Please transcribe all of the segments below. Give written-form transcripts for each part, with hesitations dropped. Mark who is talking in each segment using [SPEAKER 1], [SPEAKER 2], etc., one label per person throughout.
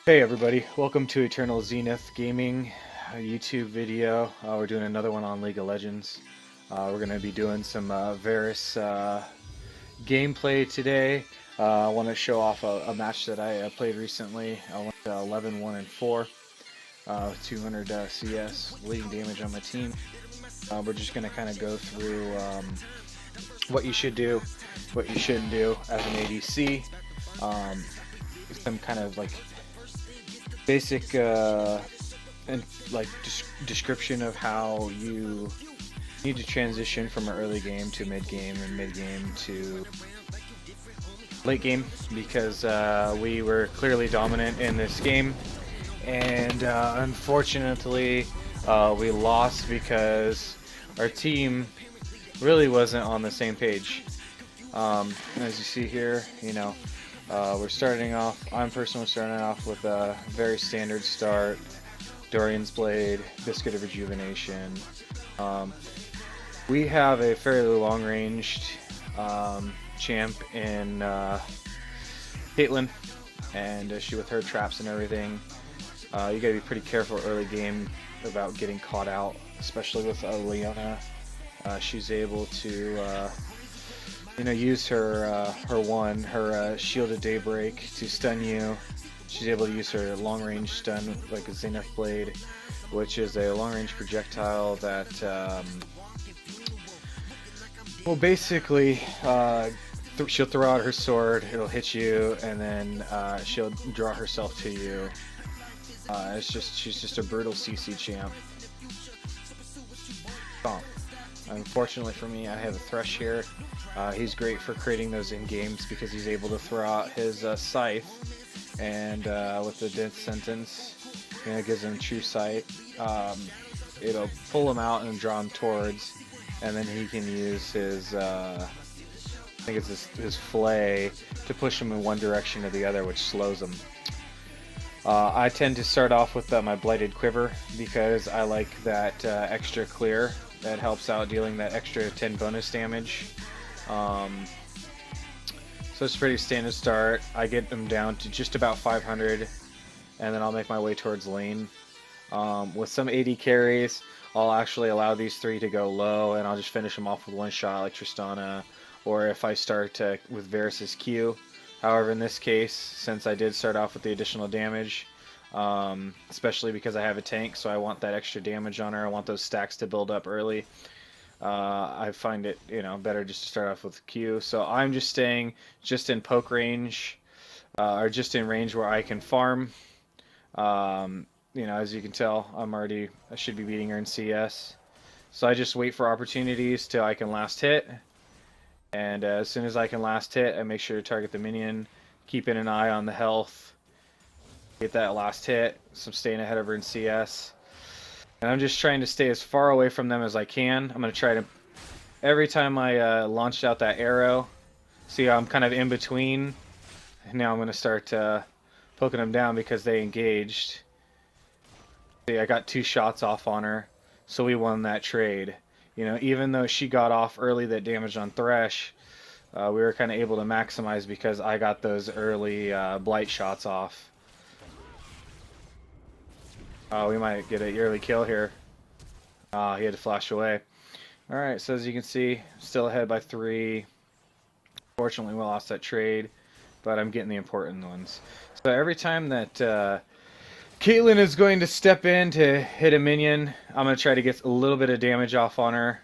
[SPEAKER 1] Hey everybody, welcome to Eternal Zenith Gaming YouTube video. We're doing another one on League of Legends. We're going to be doing some Varus gameplay today. I want to show off a match that I played recently. I went 11-1-4, 200 CS, leading damage on my team. We're just going to kind of go through what you should do, what you shouldn't do as an ADC, some kind of like basic and like description of how you need to transition from an early game to mid game and mid game to late game, because we were clearly dominant in this game, and unfortunately we lost because our team really wasn't on the same page. As you see here, we're starting off, I'm personally starting off with a very standard start, Dorian's Blade, Biscuit of Rejuvenation. We have a fairly long-ranged champ in Caitlyn, and she with her traps and everything. You gotta be pretty careful early game about getting caught out, especially with Leona. She's able to use her Shield of Daybreak to stun you. She's able to use her long-range stun, like a Zenith Blade, which is a long-range projectile that will basically she'll throw out her sword, it'll hit you, and then she'll draw herself to you. She's just a brutal CC champ. Unfortunately for me, I have a Thresh here. He's great for creating those in games because he's able to throw out his scythe, and with the death sentence, it gives him true sight. It'll pull him out and draw him towards, and then he can use his I think it's his flay to push him in one direction or the other, which slows him. I tend to start off with my Blighted Quiver because I like that extra clear that helps out dealing that extra 10 bonus damage. So it's a pretty standard start. I get them down to just about 500, and then I'll make my way towards lane. With some AD carries, I'll actually allow these three to go low, and I'll just finish them off with one shot like Tristana, or if I start with Varus's Q. However, in this case, since I did start off with the additional damage, especially because I have a tank, so I want that extra damage on her, I want those stacks to build up early. I find it, better just to start off with Q. So I'm just staying just in poke range, or just in range where I can farm. As you can tell, I should be beating her in CS. So I just wait for opportunities till I can last hit. And as soon as I can last hit, I make sure to target the minion, keeping an eye on the health, get that last hit, so I'm staying ahead of her in CS. And I'm just trying to stay as far away from them as I can. I'm going to try to, every time I launched out that arrow, see how I'm kind of in between. And now I'm going to start poking them down because they engaged. See, I got 2 shots off on her, so we won that trade. Even though she got off early that damage on Thresh, we were kind of able to maximize because I got those early blight shots off. We might get an early kill here. He had to flash away. Alright, so as you can see, still ahead by 3. Fortunately, we lost that trade, but I'm getting the important ones. So every time that Caitlyn is going to step in to hit a minion, I'm going to try to get a little bit of damage off on her.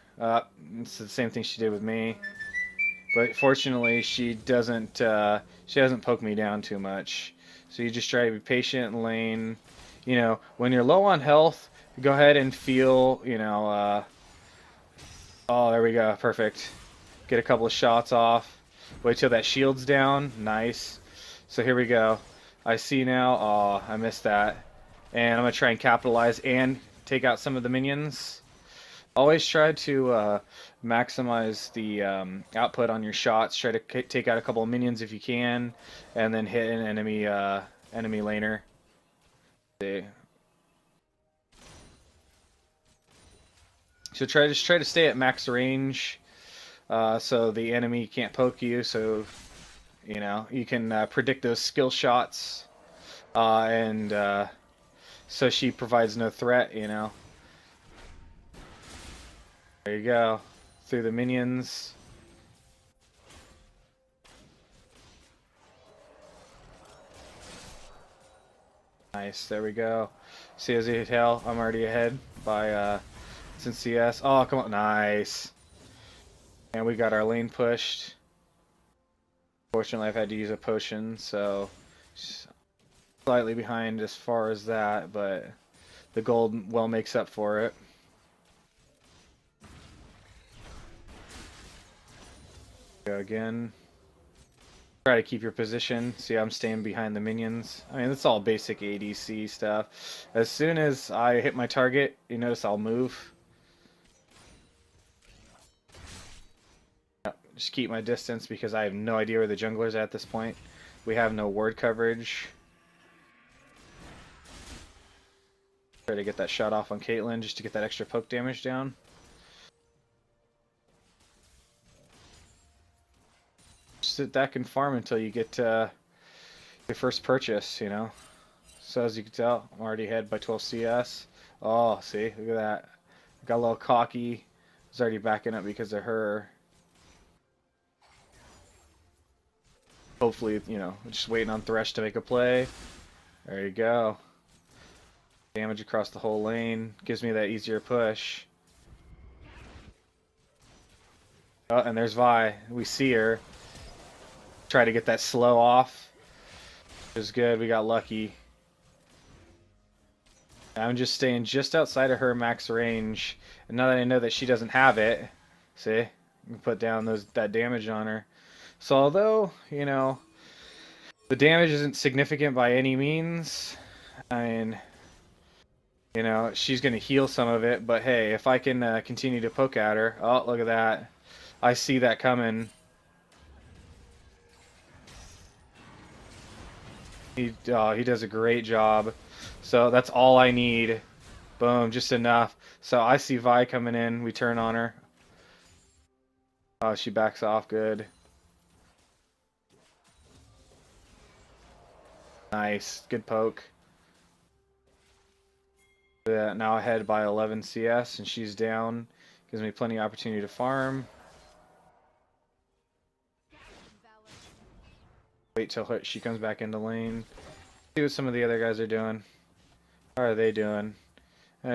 [SPEAKER 1] It's the same thing she did with me. But fortunately, she doesn't poke me down too much. So you just try to be patient in lane. When you're low on health, go ahead and feel, oh, there we go, perfect. Get a couple of shots off. Wait till that shield's down. Nice. So here we go. I see now. Oh, I missed that. And I'm going to try and capitalize and take out some of the minions. Always try to maximize the output on your shots. Try to take out a couple of minions if you can, and then hit an enemy laner. See. So just try to stay at max range, so the enemy can't poke you. So you can predict those skill shots. and so she provides no threat, you know. There you go. Through the minions. Nice, there we go. CSing tail, I'm already ahead by since CS. Oh, come on, nice. And we got our lane pushed. Fortunately, I've had to use a potion, so slightly behind as far as that, but the gold well makes up for it. Go again. Try to keep your position. See, I'm staying behind the minions. I mean, it's all basic ADC stuff. As soon as I hit my target, you notice I'll move. Just keep my distance because I have no idea where the jungler's at this point. We have no ward coverage. Try to get that shot off on Caitlyn just to get that extra poke damage down. Sit back and farm until you get your first purchase, you know. So as you can tell, I'm already ahead by 12 CS. Oh, see, look at that. Got a little cocky. I was already backing up because of her. Hopefully, you know, just waiting on Thresh to make a play. There you go. Damage across the whole lane. Gives me that easier push. Oh, and there's Vi. We see her. Try to get that slow off. It was good. We got lucky. I'm just staying just outside of her max range. And now that I know that she doesn't have it, see? I can put down that damage on her. So although, you know, the damage isn't significant by any means, I mean, you know, she's going to heal some of it. But hey, if I can continue to poke at her. Oh, look at that. I see that coming. He does a great job. So that's all I need. Boom, just enough. So I see Vi coming in. We turn on her. Oh, she backs off. Good. Nice. Good poke. Yeah, now ahead by 11 CS, and she's down. Gives me plenty of opportunity to farm. Wait till she comes back into lane. See what some of the other guys are doing. How are they doing?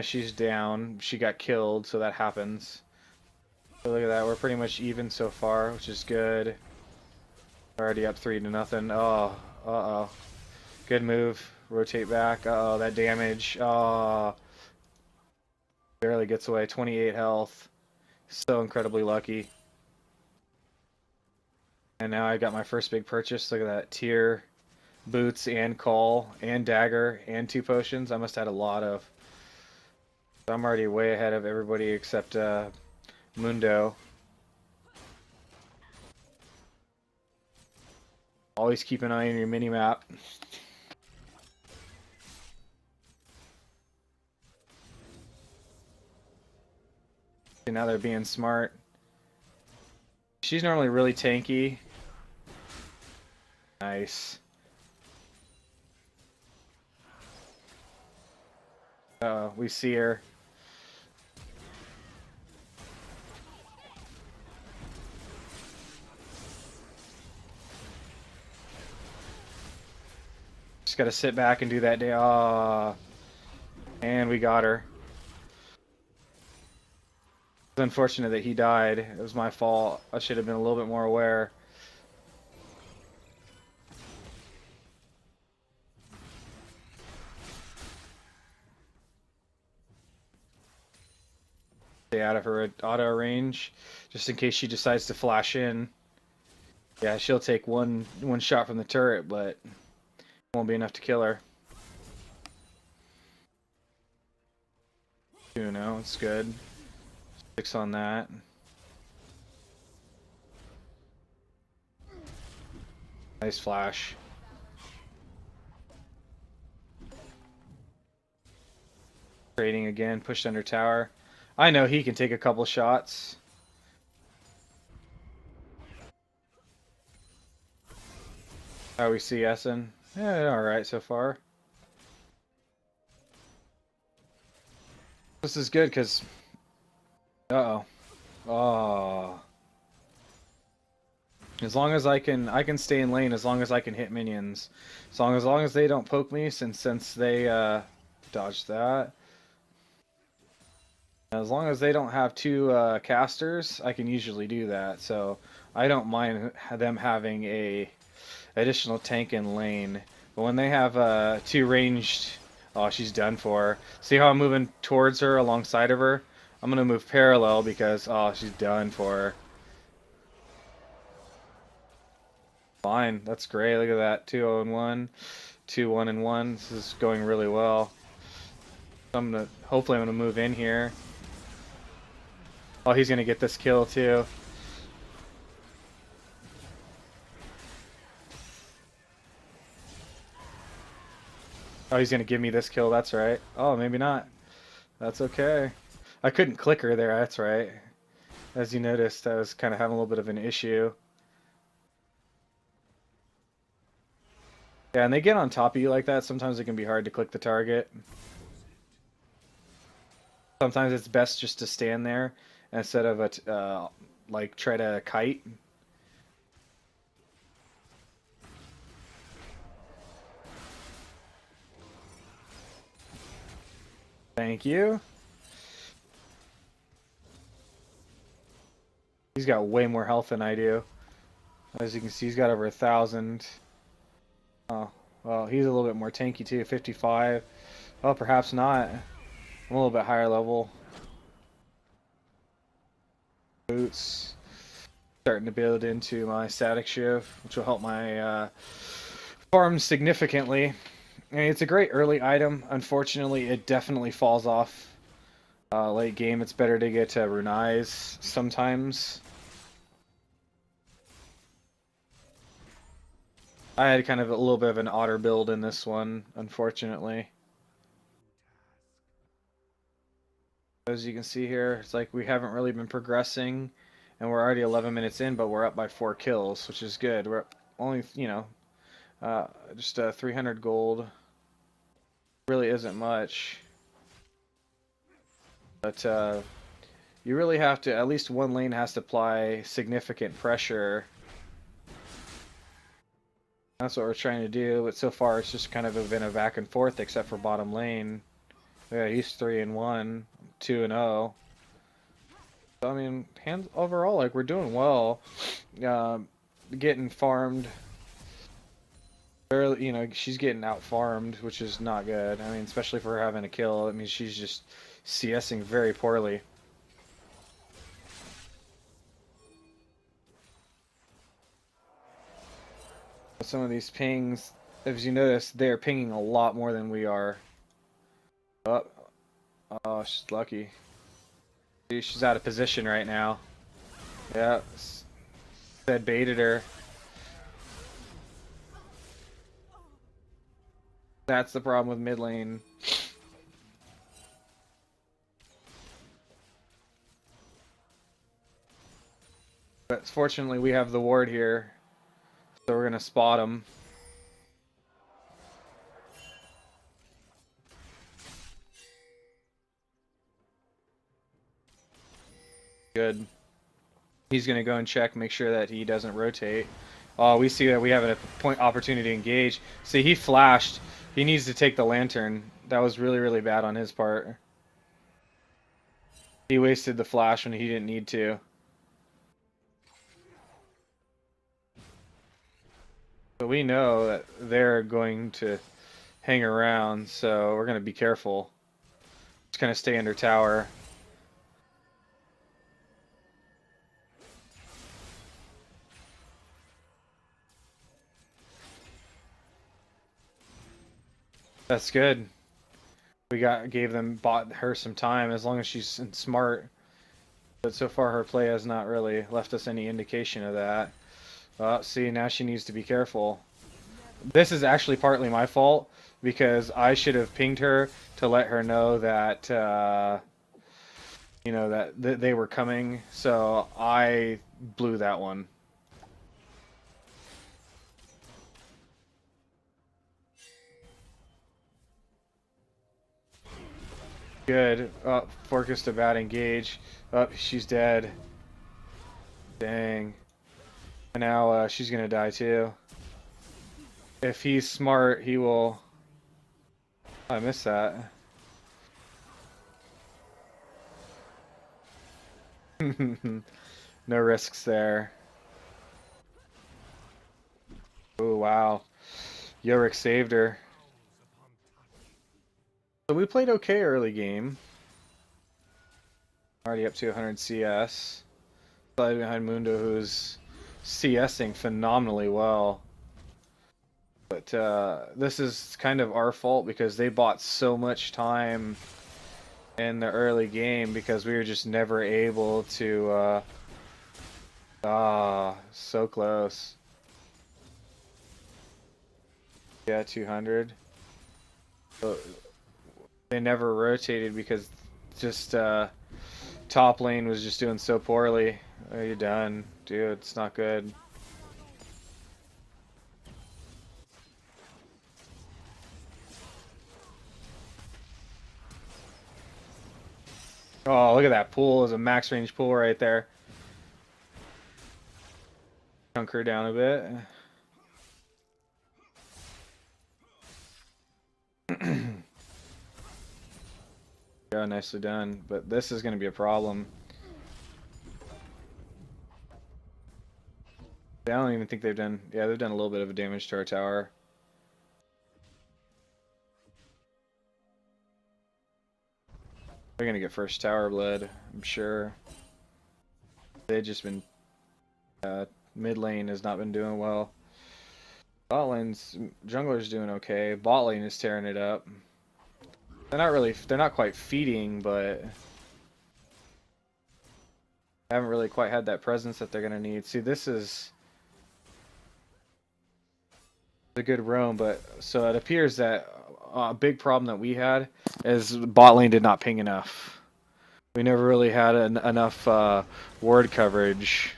[SPEAKER 1] She's down. She got killed, so that happens. So look at that. We're pretty much even so far, which is good. Already up 3-0. Oh, uh-oh. Good move. Rotate back. Uh-oh, that damage. Oh. Barely gets away. 28 health. So incredibly lucky. And now I got my first big purchase. Look at that. Tier, boots, and call, and dagger, and 2 potions. I must have had a lot of. I'm already way ahead of everybody except Mundo. Always keep an eye on your mini-map. Now they're being smart. She's normally really tanky. Nice. We see her. Just gotta sit back and do that day. And we got her. It's unfortunate that he died. It was my fault. I should have been a little bit more aware. Stay out of her auto range, just in case she decides to flash in. Yeah, she'll take one shot from the turret, but it won't be enough to kill her. You know, it's good. 6 on that. Nice flash. Trading again, pushed under tower. I know he can take a couple shots. How are we CSing? Yeah, alright so far. This is good because... Uh-oh. Oh. As long as I can stay in lane as long as I can hit minions. As long as they don't poke me, since they dodged that. As long as they don't have two casters, I can usually do that. So I don't mind them having a additional tank in lane. But when they have two ranged, oh, she's done for. See how I'm moving towards her alongside of her? I'm gonna move parallel because oh, she's done for. Fine, that's great. Look at that, 2-0 and 1, 2-1 and 1. This is going really well. Hopefully I'm gonna move in here. Oh, he's gonna get this kill too. Oh, he's gonna give me this kill. That's right. Oh, maybe not. That's okay. I couldn't click her there. That's right. As you noticed, I was kind of having a little bit of an issue. Yeah, and they get on top of you like that. Sometimes it can be hard to click the target. Sometimes it's best just to stand there instead of like try to kite. Thank you. He's got way more health than I do. As you can see, he's got over 1,000. Oh, well, he's a little bit more tanky too, 55. Well, perhaps not. I'm a little bit higher level. Boots. Starting to build into my static shift, which will help my farm significantly. I mean, it's a great early item. Unfortunately, it definitely falls off late game. It's better to get Runais sometimes. I had kind of a little bit of an otter build in this one, unfortunately. As you can see here, it's like we haven't really been progressing, and we're already 11 minutes in, but we're up by 4 kills, which is good. We're only, you know, just 300 gold. Really isn't much. But you really have to, at least one lane has to apply significant pressure. That's what we're trying to do, but so far it's just kind of been a back and forth, except for bottom lane. Yeah, he's 3-1, 2-0. So, I mean, overall, like, we're doing well. Getting farmed. Barely, you know, she's getting out farmed, which is not good. I mean, especially for her having a kill. I mean, she's just CSing very poorly. Some of these pings, as you notice, they're pinging a lot more than we are. Oh, she's lucky. She's out of position right now. Yeah, said baited her. That's the problem with mid lane. But fortunately, we have the ward here, so we're gonna spot him. Good. He's gonna go and check, make sure that he doesn't rotate. Oh, we see that we have a point opportunity to engage. See, he flashed. He needs to take the lantern. That was really, really bad on his part. He wasted the flash when he didn't need to. But we know that they're going to hang around, so we're going to be careful. Just going to stay under tower. That's good. Bought her some time, as long as she's smart. But so far her play has not really left us any indication of that. See, now she needs to be careful. This is actually partly my fault, because I should have pinged her to let her know that, you know, that they were coming. So I blew that one. Good. Focused to bad engage. She's dead. Dang. And now she's gonna die too. If he's smart, he will... I missed that. No risks there. Oh, wow. Yorick saved her. So we played okay early game. Already up to 100 CS. Slightly behind Mundo, who's CSing phenomenally well. But this is kind of our fault because they bought so much time in the early game because we were just never able to... so close. Yeah, 200. So they never rotated because just top lane was just doing so poorly. Oh, you're done. Dude, it's not good. Oh, look at that pool. There's a max range pool right there. Chunk her down a bit. Yeah, nicely done. But this is going to be a problem. I don't even think they've done... Yeah, they've done a little bit of a damage to our tower. They're going to get first tower blood, I'm sure. They've just been... mid lane has not been doing well. Bot lane's... Jungler's doing okay. Bot lane is tearing it up. They're not quite feeding, but... haven't really quite had that presence that they're going to need. See, this is... a good roam, but so it appears that a big problem that we had is bot lane did not ping enough. We never really had enough ward coverage.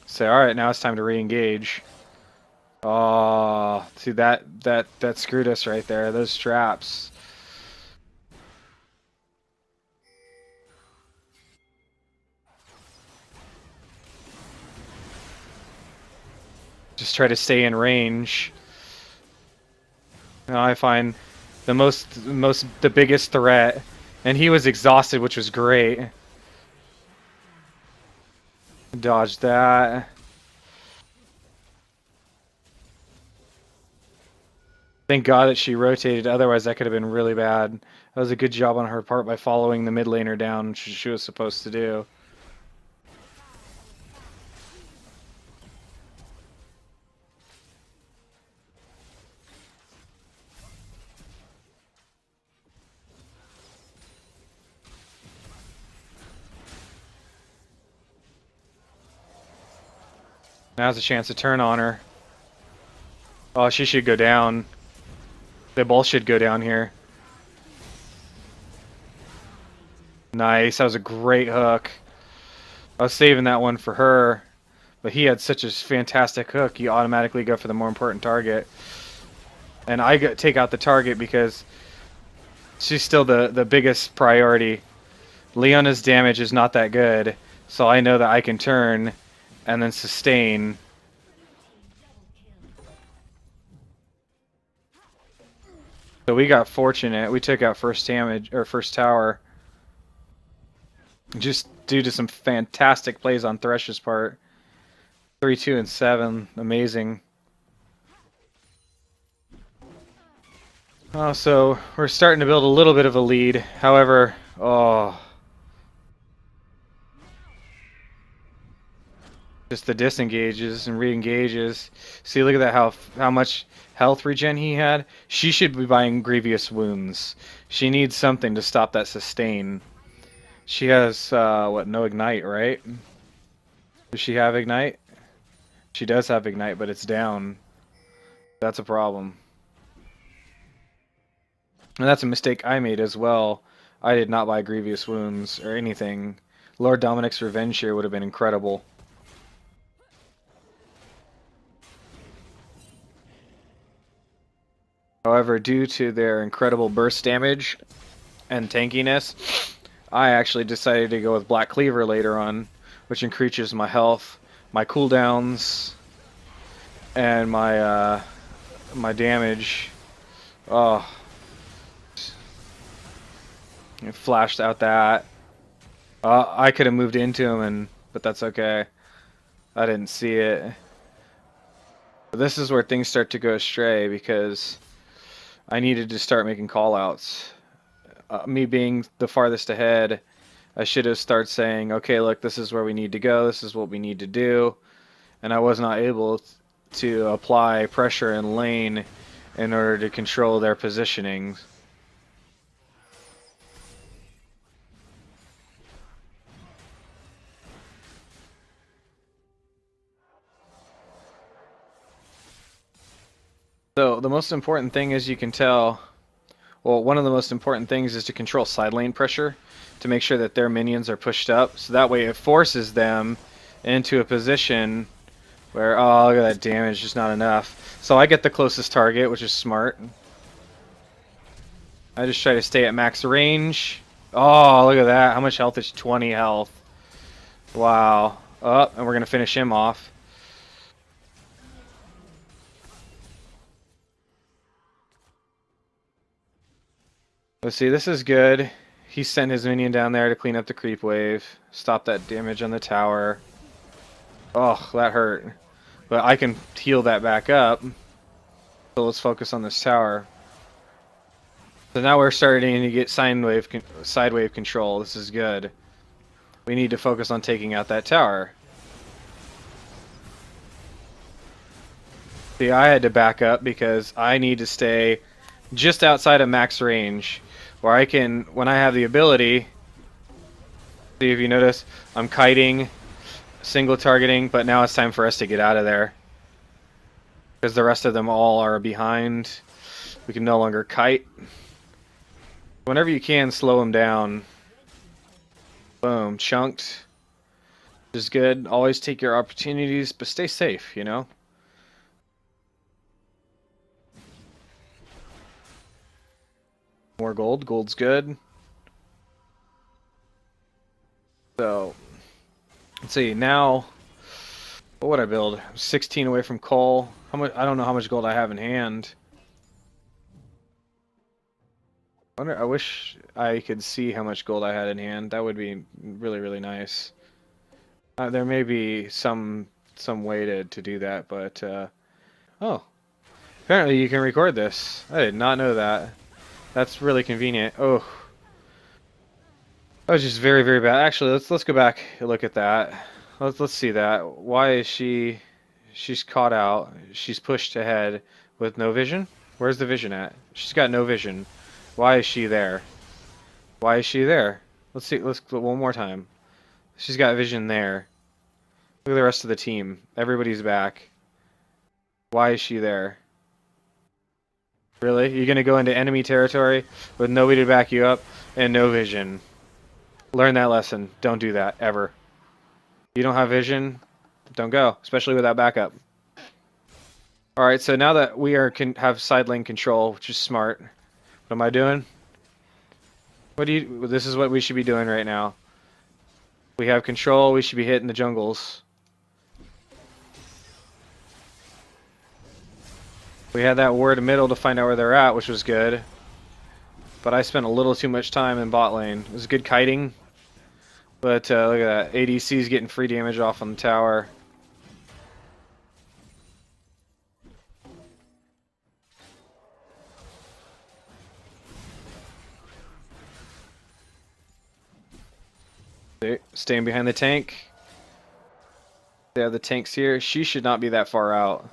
[SPEAKER 1] So all right, now it's time to re-engage. Oh, see that screwed us right there. Those traps. Just try to stay in range. Now I find the biggest threat, and he was exhausted, which was great. Dodge that. Thank God that she rotated, otherwise that could have been really bad. That was a good job on her part by following the mid laner down, which she was supposed to do. Now's a chance to turn on her. Oh, she should go down. They both should go down here. Nice, that was a great hook. I was saving that one for her, but he had such a fantastic hook, you automatically go for the more important target. And I take out the target because she's still the biggest priority. Leona's damage is not that good, so I know that I can turn and then sustain. So we got fortunate. We took out first damage or first tower just due to some fantastic plays on Thresh's part. 3, 2, and 7. Amazing. Oh, so we're starting to build a little bit of a lead. However, oh, just the disengages and re-engages. See, look at that, how much health regen he had. She should be buying Grievous Wounds. She needs something to stop that sustain. She has, what, no Ignite, right? Does she have Ignite? She does have Ignite, but it's down. That's a problem. And that's a mistake I made as well. I did not buy Grievous Wounds or anything. Lord Dominic's Revenge here would have been incredible. However, due to their incredible burst damage and tankiness, I actually decided to go with Black Cleaver later on, which increases my health, my cooldowns, and my my damage. Oh, it flashed out that. I could have moved into him, but that's okay. I didn't see it. But this is where things start to go astray because I needed to start making callouts. Me being the farthest ahead, I should have started saying, okay, look, this is where we need to go. This is what we need to do. And I was not able to apply pressure in lane in order to control their positioning. So the most important thing, as you can tell, well, one of the most important things is to control side lane pressure to make sure that their minions are pushed up. So that way it forces them into a position where, oh, look at that damage, just not enough. So I get the closest target, which is smart. I just try to stay at max range. Oh, look at that. How much health is 20 health? Wow. Oh, and we're going to finish him off. Let's see, this is good. He sent his minion down there to clean up the creep wave. Stop that damage on the tower. Oh, that hurt. But I can heal that back up. So let's focus on this tower. So now we're starting to get side wave control. This is good. We need to focus on taking out that tower. See, I had to back up because I need to stay just outside of max range, where I can, when I have the ability, see if you notice, I'm kiting, single targeting, but now it's time for us to get out of there. Because the rest of them all are behind. We can no longer kite. Whenever you can, slow them down. Boom, chunked. Which is good. Always take your opportunities, but stay safe, you know? More gold. Gold's good. So, let's see. Now, what would I build? 16 away from coal. How much? I don't know how much gold I have in hand. I wish I could see how much gold I had in hand. That would be really, really nice. There may be some way to do that, but oh, apparently you can record this. I did not know that. That's really convenient. Oh, that was just very, very bad. Actually, let's go back and look at that. Let's see that. Why is she? She's caught out. She's pushed ahead with no vision. Where's the vision at? She's got no vision. Why is she there? Why is she there? Let's see. Let's go one more time. She's got vision there. Look at the rest of the team. Everybody's back. Why is she there? Really? You're gonna go into enemy territory with nobody to back you up and no vision. Learn that lesson. Don't do that ever. You don't have vision, don't go, especially without backup. All right, so now that we can have side lane control, which is smart. What am I doing? This is what we should be doing right now. We have control, we should be hitting the jungles. We had that ward middle to find out where they're at, which was good. But I spent a little too much time in bot lane. It was good kiting. But look at that. ADC's getting free damage off on the tower. Staying behind the tank. They have the tanks here. She should not be that far out.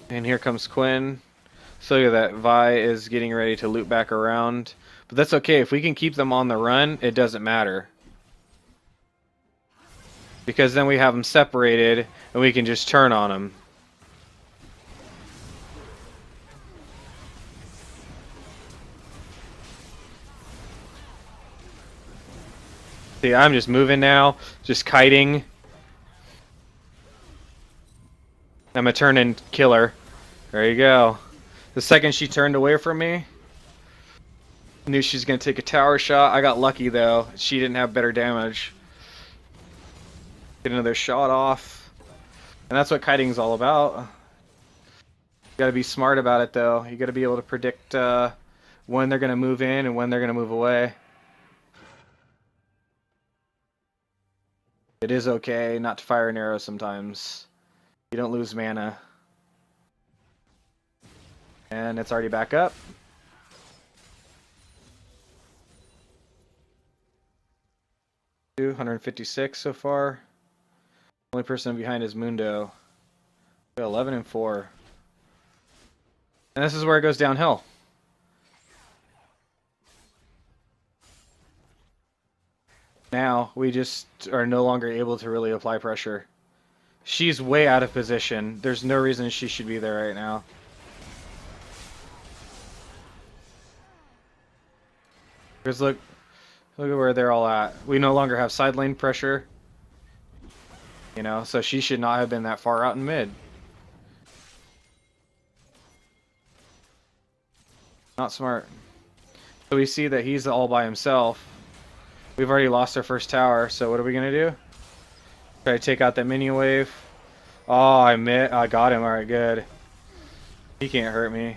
[SPEAKER 1] And here comes Quinn. So look at that. Vi is getting ready to loop back around. But that's okay. If we can keep them on the run, it doesn't matter. Because then we have them separated and we can just turn on them. See, I'm just moving now. Just kiting. I'm a turn-in killer. There you go. The second she turned away from me, knew she's going to take a tower shot. I got lucky, though. She didn't have better damage. Get another shot off. And that's what kiting's all about. You got to be smart about it, though. You got to be able to predict when they're going to move in and when they're going to move away. It is okay not to fire an arrow sometimes. You don't lose mana. And it's already back up. Two 156 so far. Only person behind is Mundo. 11 and 4. And this is where it goes downhill. Now we just are no longer able to really apply pressure. She's way out of position. There's no reason she should be there right now. Because look at where they're all at. We no longer have side lane pressure. You know, so she should not have been that far out in mid. Not smart. So we see that he's all by himself. We've already lost our first tower, so what are we gonna do? Try to take out that minion wave. Oh, I got him. Alright, good. He can't hurt me.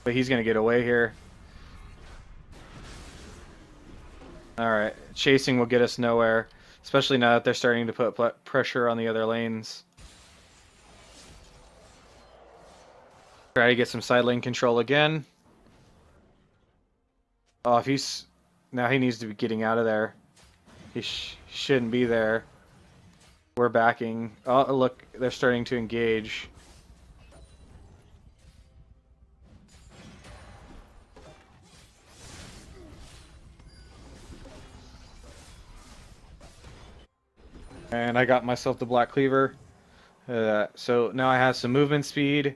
[SPEAKER 1] But he's gonna get away here. Alright, chasing will get us nowhere. Especially now that they're starting to put pressure on the other lanes. Try to get some side lane control again. Oh, if he's... Now he needs to be getting out of there. He shouldn't be there. We're backing. Oh, look, they're starting to engage. And I got myself the Black Cleaver. So now I have some movement speed,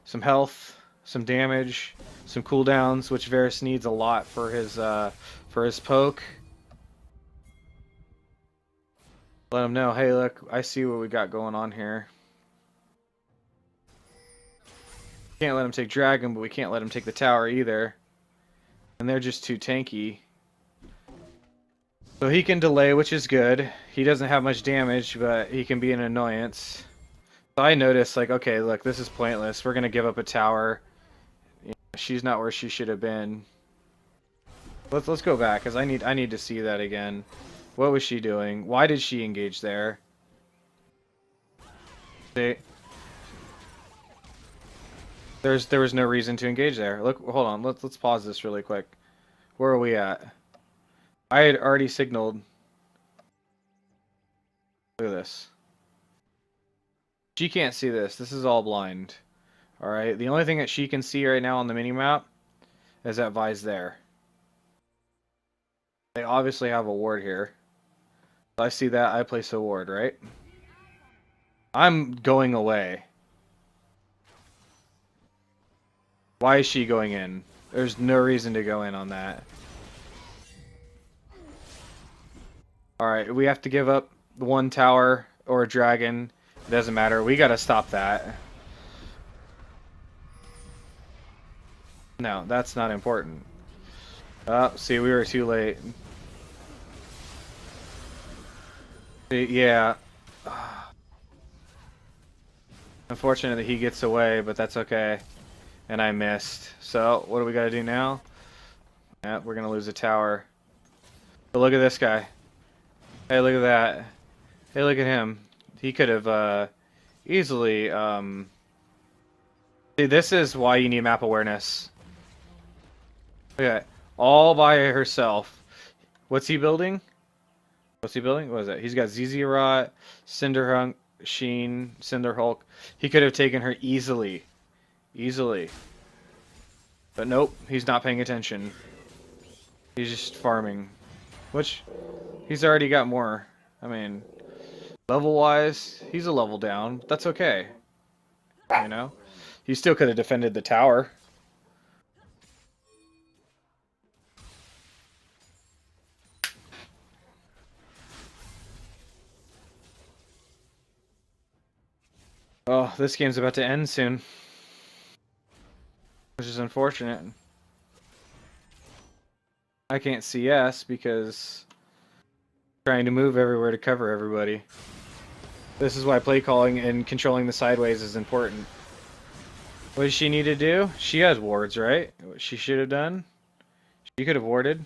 [SPEAKER 1] some health, some damage, some cooldowns, which Varus needs a lot for his poke. Let him know, hey, look, I see what we got going on here. Can't let him take Dragon, but we can't let him take the tower either. And they're just too tanky. So he can delay, which is good. He doesn't have much damage, but he can be an annoyance. So I noticed, like, okay, look, this is pointless. We're gonna give up a tower. You know, she's not where she should have been. Let's go back, because I need to see that again. What was she doing? Why did she engage there? There was no reason to engage there. Look, hold on. Let's pause this really quick. Where are we at? I had already signaled. Look at this. She can't see this. This is all blind. Alright, the only thing that she can see right now on the minimap is that Vi's there. They obviously have a ward here. I see that, I place a ward, right? I'm going away. Why is she going in? There's no reason to go in on that. Alright, we have to give up one tower or a dragon. It doesn't matter. We gotta stop that. No, that's not important. Oh, see, we were too late. Yeah. Unfortunately, he gets away, but that's okay. And I missed. So, what do we gotta do now? Yeah, we're gonna lose a tower. But look at this guy. Hey, look at that. Hey, look at him. He could have easily... See, this is why you need map awareness. Okay, all by herself. What's he building? What's he building? What is it? He's got ZZ Rot, Cinderhunk, Sheen, Cinderhulk. He could have taken her easily. Easily. But nope, he's not paying attention. He's just farming. Which, he's already got more. I mean, level-wise, he's a level down. But that's okay. You know? He still could have defended the tower. Oh, this game's about to end soon. which is unfortunate. I can't CS because I'm trying to move everywhere to cover everybody. This is why play calling and controlling the sideways is important. What does she need to do? She has wards, right? What she should have done? She could have warded.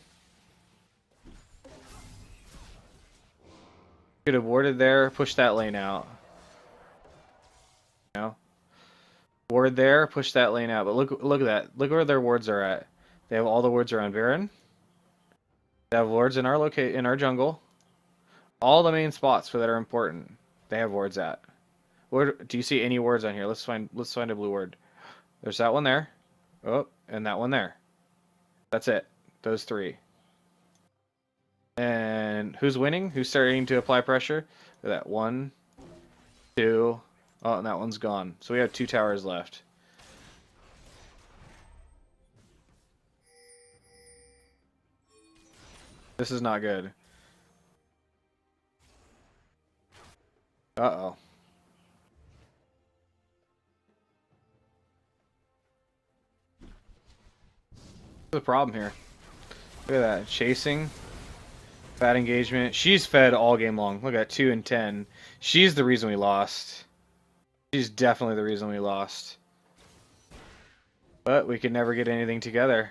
[SPEAKER 1] Could have warded there, push that lane out. You know? Ward there, push that lane out. But look at that. Look where their wards are at. They have all the wards around Baron. They have wards in our jungle. All the main spots that are important. They have wards at. Where do you see any wards on here? Let's find a blue ward. There's that one there. Oh, and that one there. That's it. Those three. And who's winning? Who's starting to apply pressure? Look at that. 1, 2. Oh, and that one's gone. So we have 2 towers left. This is not good. Uh-oh. What's the problem here? Look at that. Chasing. Bad engagement. She's fed all game long. Look at 2 and 10. She's the reason we lost. She's definitely the reason we lost. But we could never get anything together.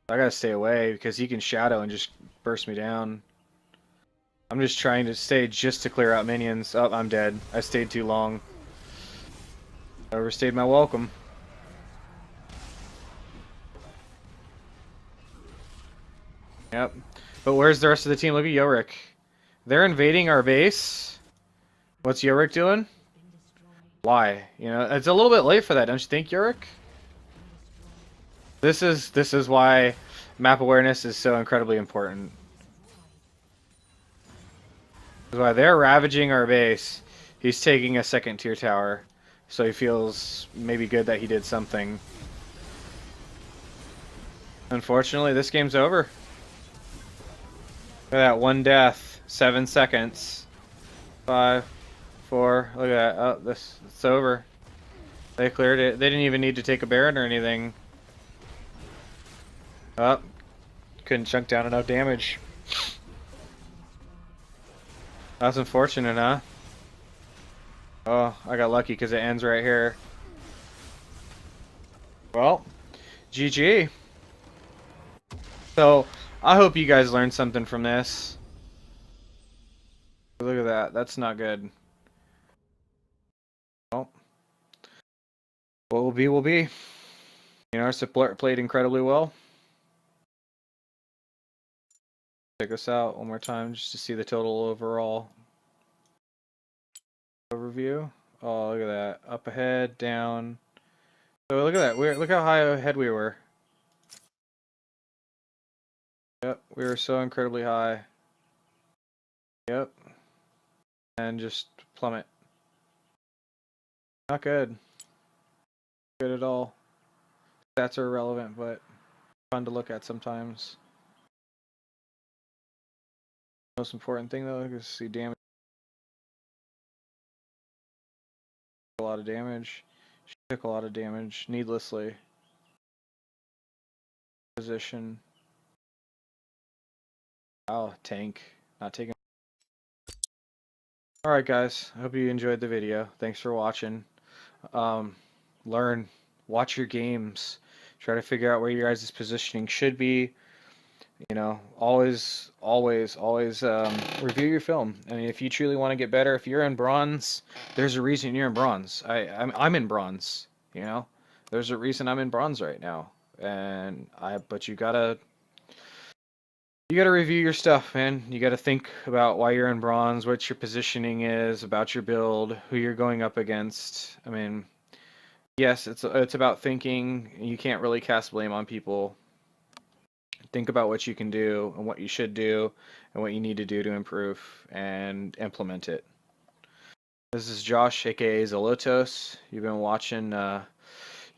[SPEAKER 1] I gotta stay away because he can shadow and just burst me down. I'm just trying to stay just to clear out minions. Oh, I'm dead. I stayed too long. Overstayed my welcome. Yep. But where's the rest of the team? Look at Yorick. They're invading our base. What's Yorick doing? Why? You know, it's a little bit late for that, don't you think, Yorick? This is why map awareness is so incredibly important. This is why they're ravaging our base. He's taking a 2nd tier tower, so he feels maybe good that he did something. Unfortunately, this game's over. Look at that, 1 death, 7 seconds. 5, 4, look at that. Oh, it's over. They cleared it. They didn't even need to take a Baron or anything. Oh, couldn't chunk down enough damage. That's unfortunate, huh? Oh, I got lucky because it ends right here. Well, GG. So, I hope you guys learned something from this. Look at that. That's not good. Well, what will be will be. You know, our support played incredibly well. Check us out one more time just to see the total overall overview. Oh, look at that. Up ahead, down. So look at that. Look how high ahead we were. Yep, we were so incredibly high. Yep. And just plummet. Not good. Good at all. Stats are irrelevant, but fun to look at sometimes. Most important thing though is to see damage. A lot of damage. She took a lot of damage needlessly. Position. Wow, tank. Not taking. Alright guys, I hope you enjoyed the video. Thanks for watching. Learn. Watch your games. Try to figure out where your guys' positioning should be. You know, always review your film. I mean, if you truly want to get better, if you're in bronze, there's a reason you're in bronze. I'm in bronze. You know, there's a reason I'm in bronze right now, but you gotta review your stuff, man. You gotta think about why you're in bronze, what your positioning is, about your build, who you're going up against. I mean, yes, it's about thinking. You can't really cast blame on people. Think about what you can do and what you should do and what you need to do to improve and implement it. This is Josh, aka Zolotos. You've been watching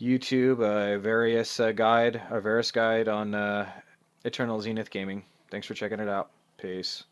[SPEAKER 1] YouTube, a Varus guide on Eternal Zenith Gaming. Thanks for checking it out. Peace.